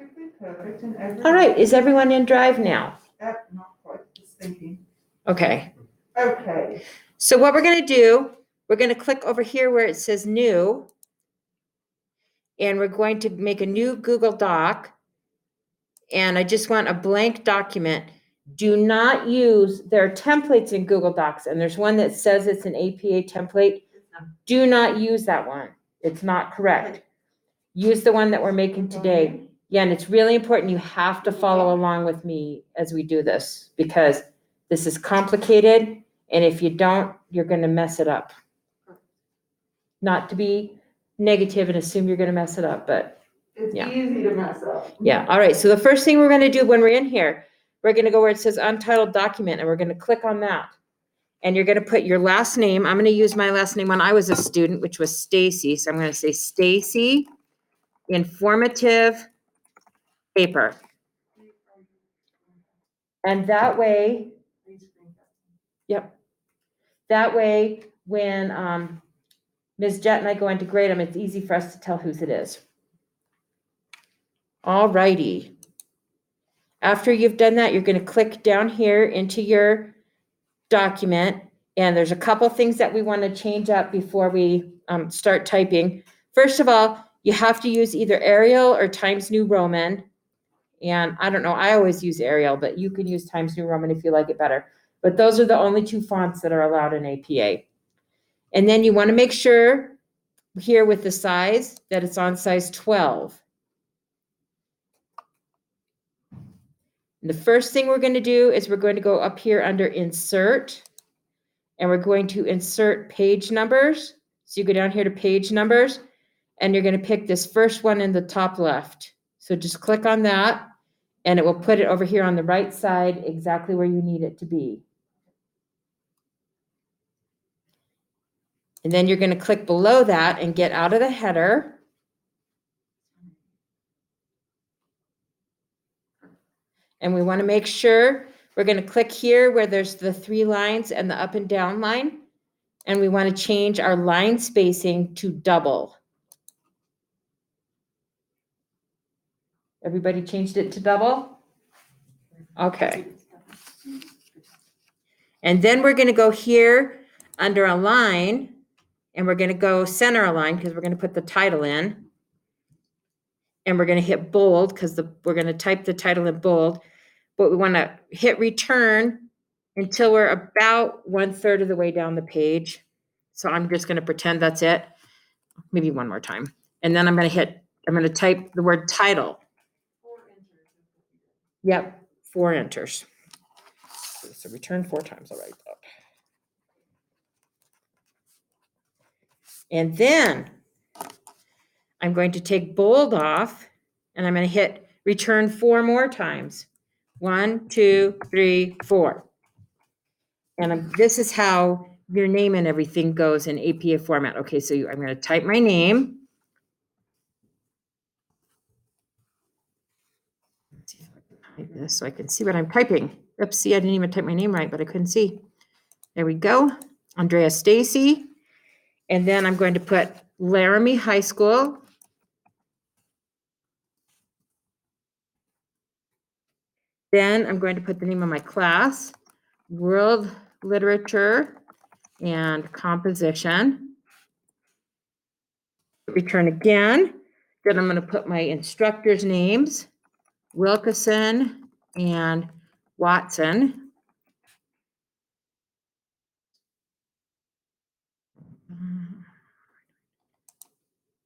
practically perfect and everything. All right, is everyone in Drive now? Not quite, just thinking. Okay. Okay. So what we're going to do, we're going to click over here where it says new, and we're going to make a new Google Doc. And I just want a blank document. Do not use, there are templates in Google Docs, and there's one that says it's an APA template. Do not use that one. It's not correct. Use the one that we're making today. Yeah, and it's really important. You have to follow along with me as we do this, because this is complicated. And if you don't, you're going to mess it up. Not to be negative and assume you're going to mess it up, but It's yeah. easy to mess up. yeah. All right. So the first thing we're going to do when we're in here, we're going to go where it says untitled document, and we're going to click on that. And you're going to put your last name. I'm going to use my last name when I was a student, which was Stacy. So I'm going to say Stacy Informative Paper. And that way, yep. That way, when Ms. Jett and I go in to grade them, it's easy for us to tell whose it is. All righty. After you've done that, you're going to click down here into your document. And there's a couple things that we want to change up before we start typing. First of all, you have to use either Arial or Times New Roman. And I don't know, I always use Arial, but you can use Times New Roman if you like it better. But those are the only two fonts that are allowed in APA. And then you want to make sure here with the size that it's on size 12. And the first thing we're going to do is we're going to go up here under Insert, and we're going to insert page numbers. So you go down here to page numbers, and you're going to pick this first one in the top left. So just click on that, and it will put it over here on the right side exactly where you need it to be. And then you're going to click below that and get out of the header. And we want to make sure we're going to click here where there's the 3 lines and the up and down line. And we want to change our line spacing to double. Everybody changed it to double? Okay. And then we're going to go here under Align, and we're going to go center align because we're going to put the title in. And we're going to hit bold because we're going to type the title in bold. But we want to hit return until we're about 1/3 of the way down the page. So I'm just going to pretend that's it. Maybe one more time. And then I'm going to type the word title. 4 enters. Yep, 4 enters. So return 4 times, I'll write that. And then I'm going to take bold off, and I'm going to hit return 4 more times. 1, 2, 3, 4. And this is how your name and everything goes in APA format. Okay, so I'm going to type my name. Let's see if I can type this so I can see what I'm typing. Oops, see, I didn't even type my name right, but I couldn't see. There we go. Andrea Stacy. And then I'm going to put Laramie High School. Then I'm going to put the name of my class, World Literature and Composition. Return again. Then I'm going to put my instructors' names, Wilkeson and Watson.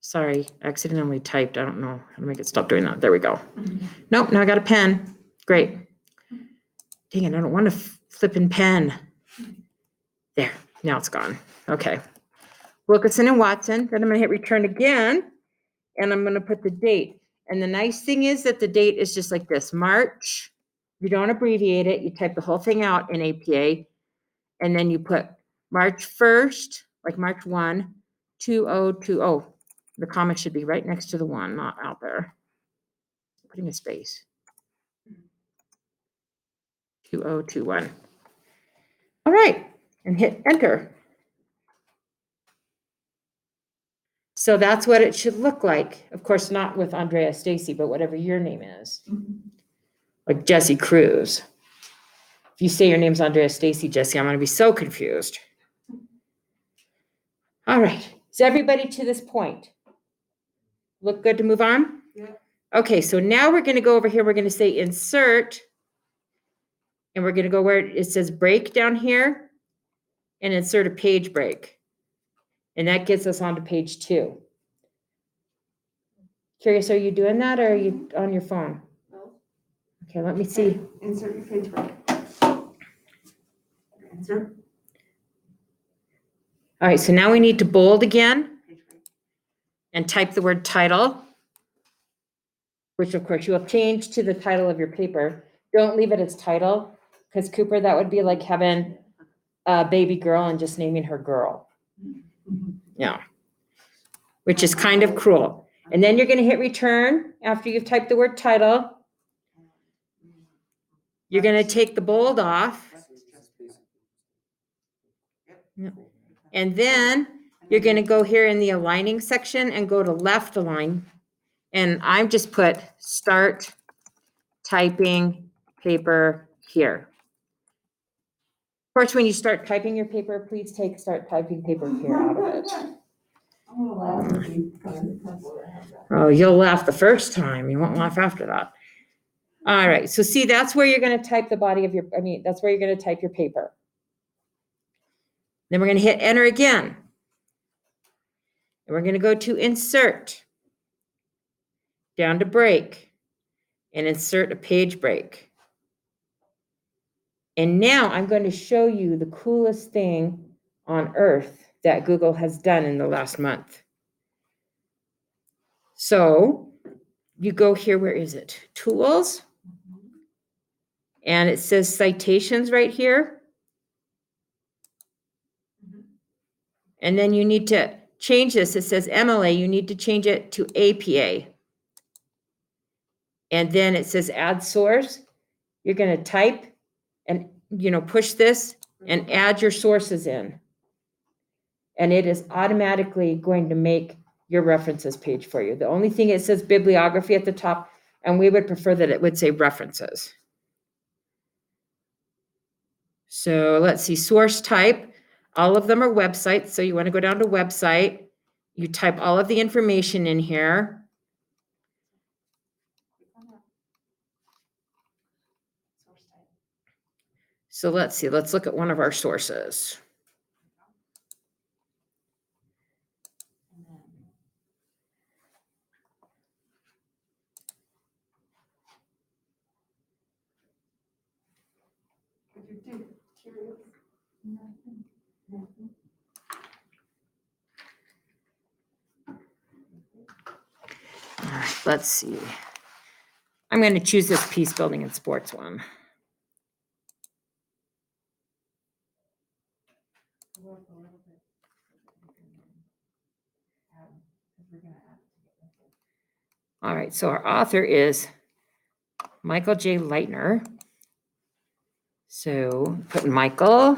Sorry, I accidentally typed. I don't know how to make it stop doing that. There we go. Nope, now I got a pen. Great. Dang it, I don't want a flipping pen. There, now it's gone. Okay. Wilkeson and Watson. Then I'm going to hit return again, and I'm going to put the date. And the nice thing is that the date is just like this, March. You don't abbreviate it. You type the whole thing out in APA, and then you put March 1st, like March 1, 2020. The comma should be right next to the 1, not out there. Putting a space. 2021. All right, and hit enter. So that's what it should look like. Of course, not with Andrea Stacy, but whatever your name is. Like Jesse Cruz. If you say your name's Andrea Stacy, Jesse, I'm going to be so confused. All right. Is everybody to this point? Look good to move on? Yeah. Okay, so now we're going to go over here. We're going to say insert. And we're going to go where it says break down here and insert a page break. And that gets us onto page 2. Curious, are you doing that or are you on your phone? No. Okay, let me see. Insert your page break. Insert All right, so now we need to bold again page break. and type the word title, which of course you will change to the title of your paper. Don't leave it as title, because Cooper, that would be like having a baby girl and just naming her girl. Yeah. Which is kind of cruel. And then you're going to hit return after you've typed the word title. You're going to take the bold off. Yep. And then you're going to go here in the aligning section and go to left align. And I've just put start typing paper here. Of course, when you start typing your paper, please take start typing paper here out of it. I'm gonna laugh if you find a couple that have that. Oh, you'll laugh the first time. You won't laugh after that. All right. So see, that's where you're going to type the body of your, that's where you're going to type your paper. Then we're going to hit enter again. And we're going to go to insert, down to break, and insert a page break. And now I'm going to show you the coolest thing on earth that Google has done in the last month. So you go here, where is it? Tools. And it says citations right here. And then you need to change this. It says MLA. You need to change it to APA. And then it says add source. You're going to type and, push this and add your sources in. And it is automatically going to make your references page for you. The only thing, it says bibliography at the top, and we would prefer that it would say references. So let's see, source type. All of them are websites. So you want to go down to website. You type all of the information in here. So let's see, let's look at one of our sources. What you do? Curious? Nothing. Nothing. All right, let's see. I'm going to choose this peace building and sports one. Work a little bit. We're gonna add. All right, so our author is Michael J. Leitner. So put Michael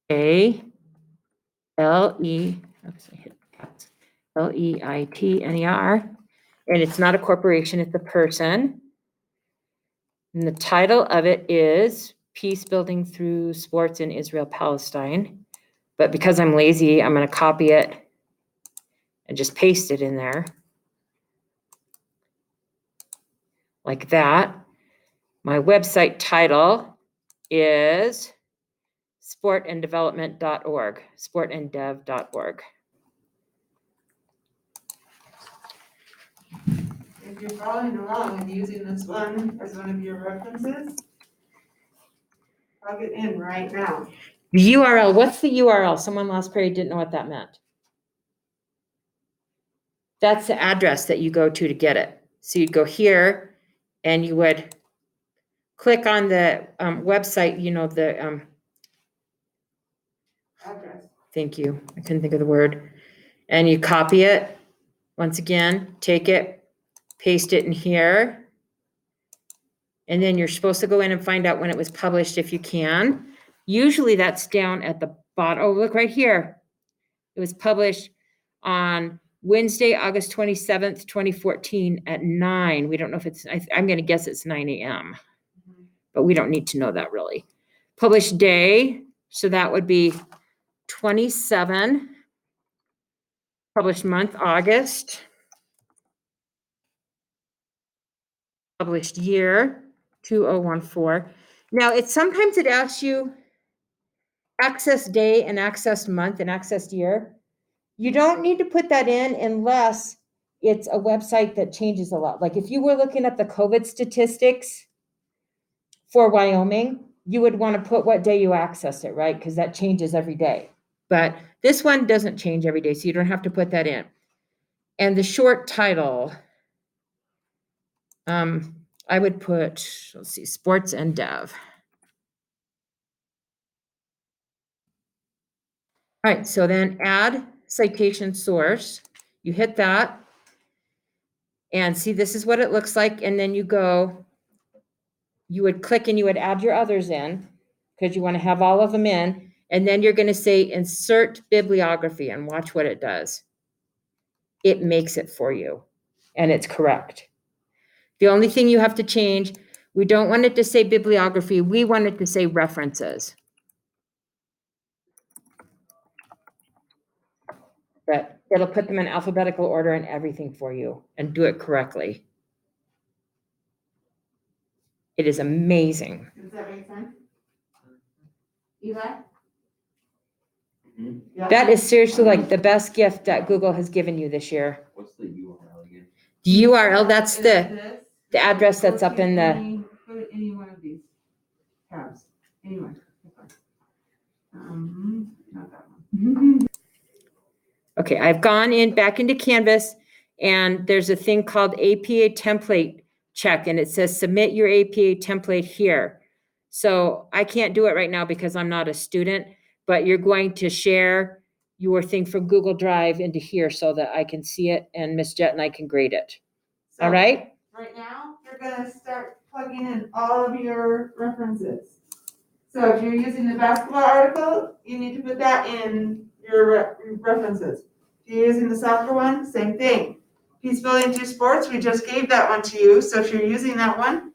A L-E, oops, I hit Leitner, and it's not a corporation, it's a person. And the title of it is Peace Building Through Sports in Israel, Palestine. But because I'm lazy, I'm going to copy it and just paste it in there. Like that. My website title is sportanddevelopment.org, sportanddev.org. If you're following along and using this one as one of your references, plug it in right now. The URL, what's the URL? Someone last period didn't know what that meant. That's the address that you go to get it. So you'd go here and you would click on the website, Address. thank you. I couldn't think of the word. And you copy it. Once again, take it, paste it in here. And then you're supposed to go in and find out when it was published if you can. Usually that's down at the Oh, look right here. It was published on Wednesday, August 27th, 2014 at 9. We don't know if it's, I'm going to guess it's 9 a.m., but we don't need to know that really. Published day, so that would be 27. Published month, August. Published year, 2014. Now, sometimes it asks you access day and access month and access year. You don't need to put that in unless it's a website that changes a lot. Like if you were looking at the COVID statistics for Wyoming, you would want to put what day you access it, right? Because that changes every day. But this one doesn't change every day, so you don't have to put that in. And the short title, I would put, let's see, sports and dev. All right, so then add citation source. You hit that. And see, this is what it looks like. And then you would click and you would add your others in because you want to have all of them in. And then you're going to say insert bibliography and watch what it does. It makes it for you and it's correct. The only thing you have to change, we don't want it to say bibliography. We want it to say references. But it'll put them in alphabetical order and everything for you and do it correctly. It is amazing. Does that make sense? Eli? Yeah. That is seriously like the best gift that Google has given you this year. What's the URL again? The URL, that's Is the this? the address that's Go up to in the, Go to any one of these tabs, anyway. Not that one. okay, I've gone back into Canvas and there's a thing called APA template check and it says submit your APA template here. So I can't do it right now because I'm not a student, but you're going to share your thing from Google Drive into here so that I can see it and Miss Jet and I can grade it. So, All right? Right now, you're gonna start plugging in all of your references. So if you're using the basketball article, you need to put that in your references. If you're using the soccer one, same thing. Peace Building 2 Sports, we just gave that one to you, so if you're using that one,